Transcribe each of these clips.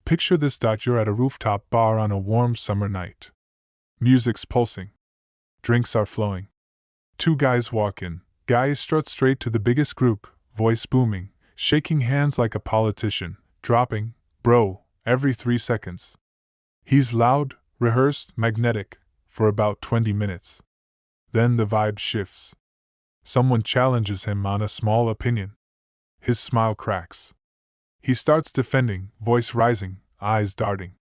Picture this. You're at a rooftop bar on a warm summer night. Music's pulsing. Drinks are flowing. Two guys walk in. Guy struts straight to the biggest group, voice booming, shaking hands like a politician, dropping, "Bro," every 3 seconds. He's loud, rehearsed, magnetic, for about 20 minutes. Then the vibe shifts. Someone challenges him on a small opinion. His smile cracks. He starts defending, voice rising, eyes darting.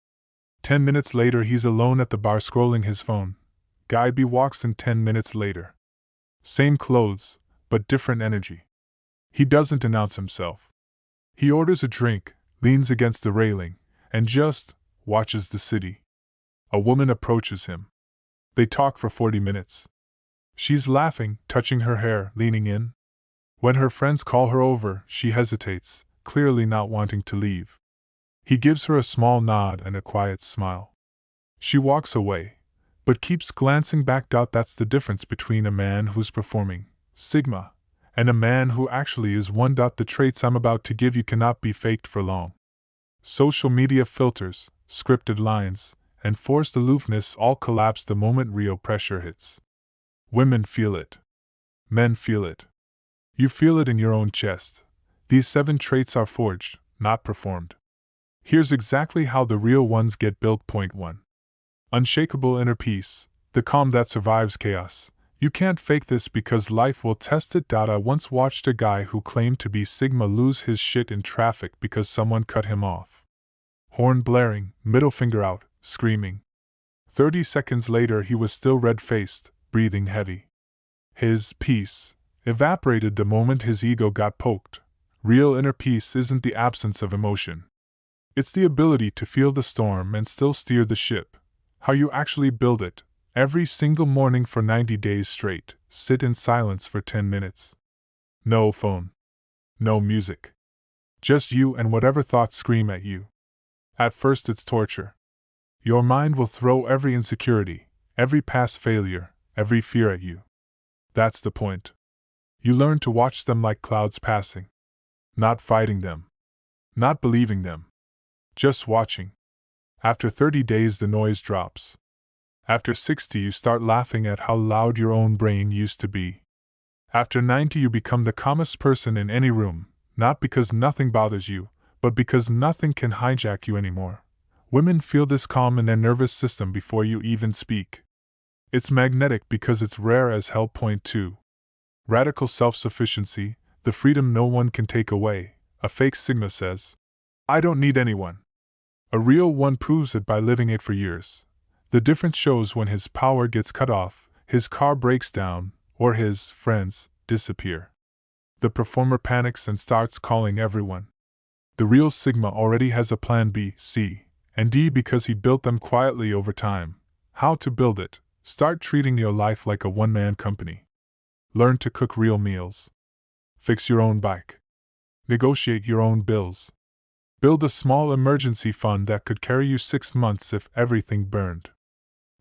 10 minutes later, he's alone at the bar scrolling his phone. Guy B walks in 10 minutes later. Same clothes, but different energy. He doesn't announce himself. He orders a drink, leans against the railing, and just watches the city. A woman approaches him. They talk for 40 minutes. She's laughing, touching her hair, leaning in. When her friends call her over, she hesitates, clearly not wanting to leave. He gives her a small nod and a quiet smile. She walks away, but keeps glancing back. That's the difference between a man who's performing, Sigma, and a man who actually is one. The traits I'm about to give you cannot be faked for long. Social media filters, scripted lines, and forced aloofness all collapse the moment real pressure hits. Women feel it. Men feel it. You feel it in your own chest. These 7 traits are forged, not performed. Here's exactly how the real ones get built. Point 1. Unshakable inner peace, the calm that survives chaos. You can't fake this because life will test it. I once watched a guy who claimed to be Sigma lose his shit in traffic because someone cut him off. Horn blaring, middle finger out, screaming. 30 seconds later he was still red-faced, breathing heavy. His peace evaporated the moment his ego got poked. Real inner peace isn't the absence of emotion. It's the ability to feel the storm and still steer the ship. How you actually build it. Every single morning for 90 days straight, sit in silence for 10 minutes. No phone. No music. Just you and whatever thoughts scream at you. At first it's torture. Your mind will throw every insecurity, every past failure, every fear at you. That's the point. You learn to watch them like clouds passing. Not fighting them. Not believing them. Just watching. After 30 days the noise drops. After 60 you start laughing at how loud your own brain used to be. After 90 you become the calmest person in any room, not because nothing bothers you, but because nothing can hijack you anymore. Women feel this calm in their nervous system before you even speak. It's magnetic because it's rare as hell. Point 2. Radical self-sufficiency, the freedom no one can take away. A fake Sigma says, "I don't need anyone." A real one proves it by living it for years. The difference shows when his power gets cut off, his car breaks down, or his friends disappear. The performer panics and starts calling everyone. The real Sigma already has a plan B, C, and D because he built them quietly over time. How to build it? Start treating your life like a one-man company. Learn to cook real meals. Fix your own bike. Negotiate your own bills. Build a small emergency fund that could carry you 6 months if everything burned.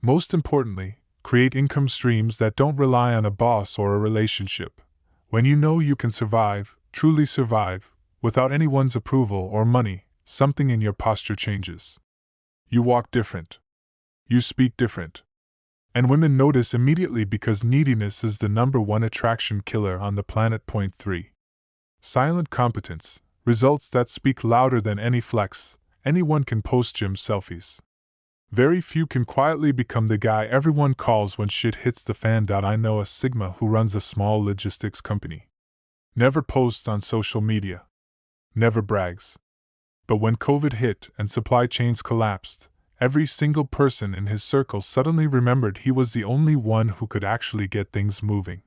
Most importantly, create income streams that don't rely on a boss or a relationship. When you know you can survive, truly survive, without anyone's approval or money, something in your posture changes. You walk different. You speak different. And women notice immediately because neediness is the #1 attraction killer on the planet. Point 3. Silent competence, results that speak louder than any flex. Anyone can post gym selfies. Very few can quietly become the guy everyone calls when shit hits the fan. I know a Sigma who runs a small logistics company. Never posts on social media. Never brags. But when COVID hit and supply chains collapsed, every single person in his circle suddenly remembered he was the only one who could actually get things moving.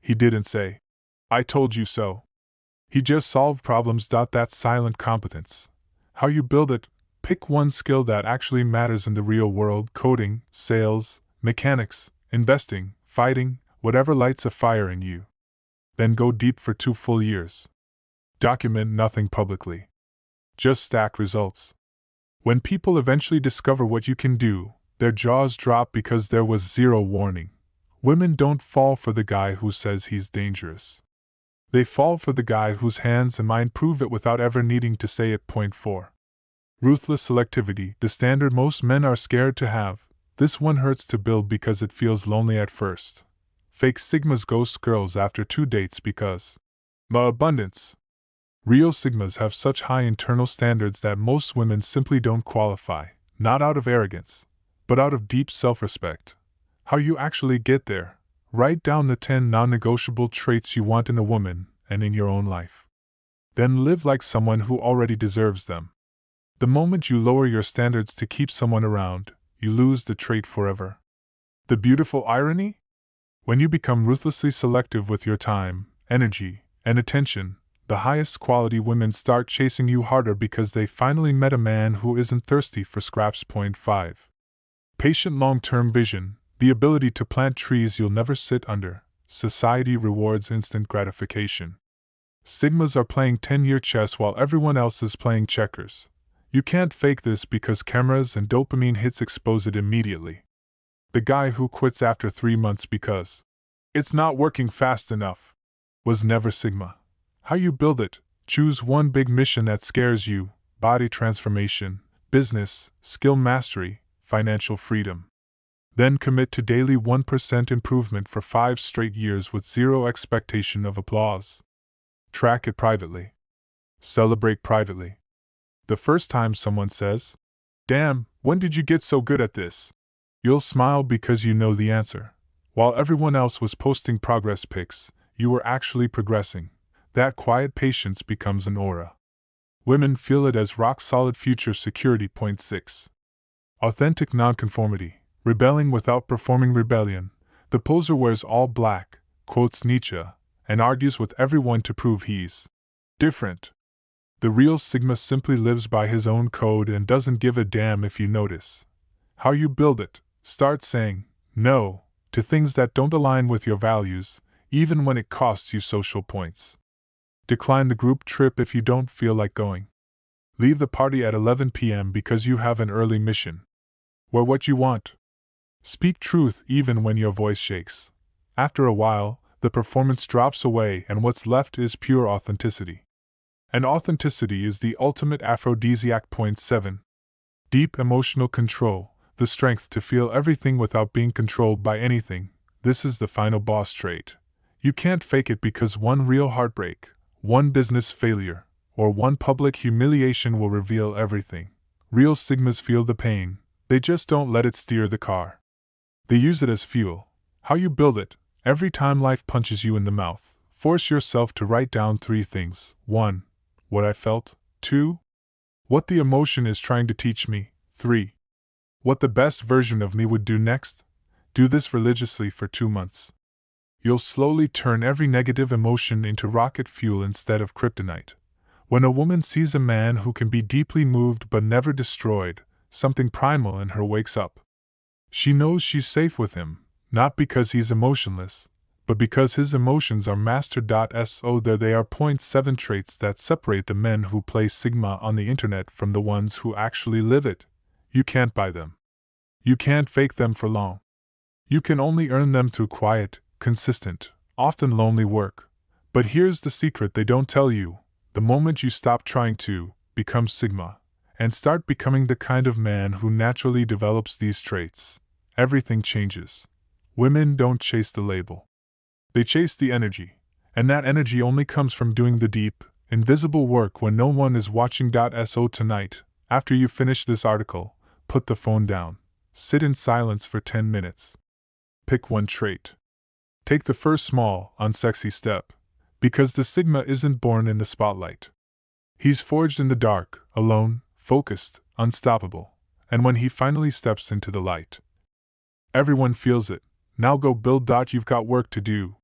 He didn't say, "I told you so." He just solved problems. That's silent competence. How you build it? Pick one skill that actually matters in the real world: coding, sales, mechanics, investing, fighting, whatever lights a fire in you. Then go deep for 2 full years. Document nothing publicly. Just stack results. When people eventually discover what you can do, their jaws drop because there was zero warning. Women don't fall for the guy who says he's dangerous. They fall for the guy whose hands and mind prove it without ever needing to say it. Point 4. Ruthless selectivity, the standard most men are scared to have. This one hurts to build because it feels lonely at first. Fake Sigmas ghost girls after 2 dates because abundance. Real Sigmas have such high internal standards that most women simply don't qualify, not out of arrogance, but out of deep self-respect. How you actually get there. Write down the 10 non-negotiable traits you want in a woman and in your own life. Then live like someone who already deserves them. The moment you lower your standards to keep someone around, you lose the trait forever. The beautiful irony? When you become ruthlessly selective with your time, energy, and attention, the highest quality women start chasing you harder because they finally met a man who isn't thirsty for scraps. Point 5. Patient long-term vision, the ability to plant trees you'll never sit under. Society rewards instant gratification. Sigmas are playing 10-year chess while everyone else is playing checkers. You can't fake this because cameras and dopamine hits expose it immediately. The guy who quits after 3 months because it's not working fast enough was never Sigma. How you build it: choose one big mission that scares you: body transformation, business, skill mastery, financial freedom. Then commit to daily 1% improvement for 5 straight years with zero expectation of applause. Track it privately. Celebrate privately. The first time someone says, "Damn, when did you get so good at this?" you'll smile because you know the answer. While everyone else was posting progress pics, you were actually progressing. That quiet patience becomes an aura. Women feel it as rock-solid future security. Point 6. Authentic nonconformity, rebelling without performing rebellion. The poser wears all black, quotes Nietzsche, and argues with everyone to prove he's different. The real Sigma simply lives by his own code and doesn't give a damn if you notice. How you build it: start saying no to things that don't align with your values, even when it costs you social points. Decline the group trip if you don't feel like going. Leave the party at 11 p.m. because you have an early mission. Wear what you want. Speak truth even when your voice shakes. After a while, the performance drops away and what's left is pure authenticity. And authenticity is the ultimate aphrodisiac. Point 7. Deep emotional control, the strength to feel everything without being controlled by anything. This is the final boss trait. You can't fake it because one real heartbreak, one business failure, or one public humiliation will reveal everything. Real Sigmas feel the pain, they just don't let it steer the car. They use it as fuel. How you build it: every time life punches you in the mouth, force yourself to write down 3 things. 1. What I felt. 2. What the emotion is trying to teach me. 3. What the best version of me would do next. Do this religiously for 2 months. You'll slowly turn every negative emotion into rocket fuel instead of kryptonite. When a woman sees a man who can be deeply moved but never destroyed, something primal in her wakes up. She knows she's safe with him, not because he's emotionless, but because his emotions are mastered. So there they are. Point 7 traits that separate the men who play Sigma on the internet from the ones who actually live it. You can't buy them. You can't fake them for long. You can only earn them through quiet, consistent, often lonely work. But here's the secret they don't tell you: the moment you stop trying to become Sigma and start becoming the kind of man who naturally develops these traits, everything changes. Women don't chase the label. They chase the energy, and that energy only comes from doing the deep, invisible work when no one is watching. So tonight, after you finish this article, put the phone down. Sit in silence for 10 minutes. Pick one trait. Take the first small, unsexy step, because the Sigma isn't born in the spotlight. He's forged in the dark, alone, focused, unstoppable, and when he finally steps into the light, everyone feels it. Now go build. You've got work to do.